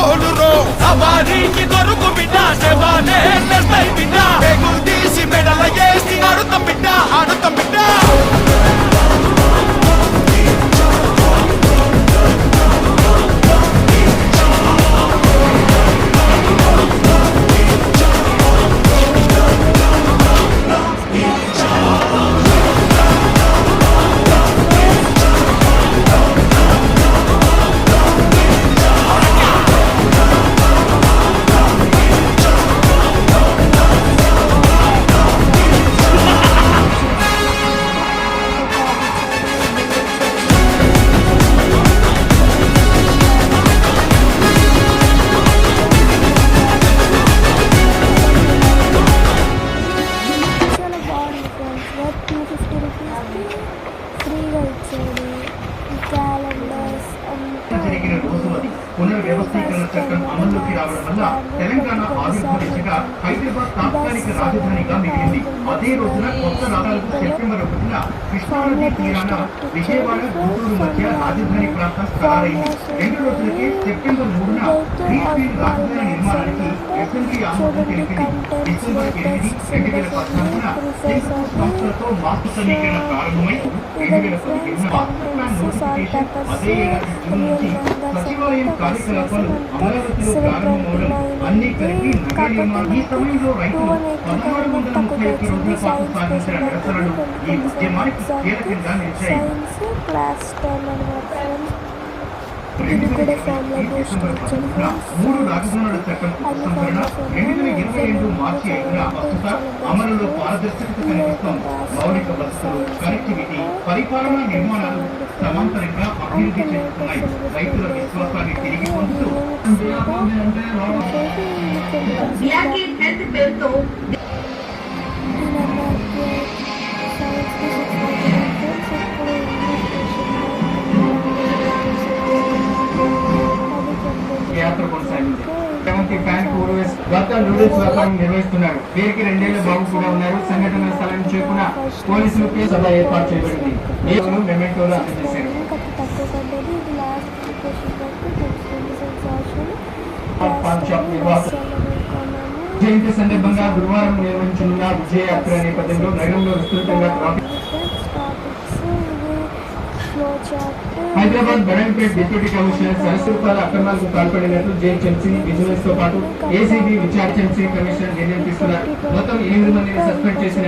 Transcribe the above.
ఓలురో సవారీకి దొరుకు బిడ్డ శవాలే నెస్తాయి బిడ్డ పేగులు తీసి మెడల వేసి ఆడుతాం బిడ్డ ఆడుతాం బిడ్డ జరిగిన రోజు అది పునర్వ్యవస్థీకరణ చట్టం అమల్లోకి రావడం వల్ల తెలంగాణ ఆవిర్భావ దిశగా హైదరాబాద్ తాత్కాలిక రాజధానిగా మిగిలింది. అదే రోజున కొత్త రాష్ట్రాలకు సెప్టెంబర్ 1న కృష్ణానది తీరాన విజయవాడ గుంటూరు మధ్య రాజధాని ప్రాంతం ఖరారైంది. 2 రోజులకే సెప్టెంబర్ 3న గ్రీన్ఫీల్డ్ రాజధాని నిర్మాణానికి అసెంబ్లీ ఆమోదం తెలిపింది. డిసెంబర్ 8, 2014న సంస్థలతో మాతృ సమీకరణ ప్రారంభమై 2015న మాస్టర్ ప్లాన్ నోటిఫికేషన్ అదే ఏడాది జూన్ నుంచి సచివాలయం కార్యకలాపాలు అమరావతిలో ప్రారంభమవడం అన్ని కలిపి నగర నిర్మాణం. ఈ సమయంలో రైతులు 1631 రోజుల పాటు సాగించిన నిరసనలు ఈ ఉద్యమానికి కీలకంగా నిలిచాయి. 3 రాజధానుల చట్టం ఉపసంహరణ 2022 మార్చి 5న వస్తుత అమలులో పారదర్శకత కనిపిస్తోంది. మౌలిక వసతులు, కనెక్టివిటీ, పరిపాలనా నిర్మాణాలు సమాంతరంగా అభివృద్ధి చెందుతున్నాయి. రైతుల విశ్వాసాన్ని తిరిగి పొందుతూ యాత్ర కొనసాగింది. గత నూడిల్స్ వ్యాపారం నిర్వహిస్తున్నారు. వీరికి 2 ఏళ్ల బాబు కూడా ఉన్నారు. సంఘటన స్థలానికి చేరుకున్న పోలీసులు సభ ఏర్పాటు చేయబడింది. మెమెంటోలు అందజేశారు. జయంతి సందర్భంగా గురువారం నిర్వహించనున్న విజయయాత్ర నేపథ్యంలో నగరంలో విస్తృతంగా హైదరాబాద్ బడంపేట్ డిప్యూటీ కమిషనర్ సరస్వతాల అక్రమాలకు పాల్పడినట్లు జేహెచ్ఎంసీ విజిలెన్స్ తో పాటు ఏసీబీ విచారించే కమిషనర్ నిర్ణయం తీసుకున్నారు. మొత్తం 8 మందిని సస్పెండ్ చేసిన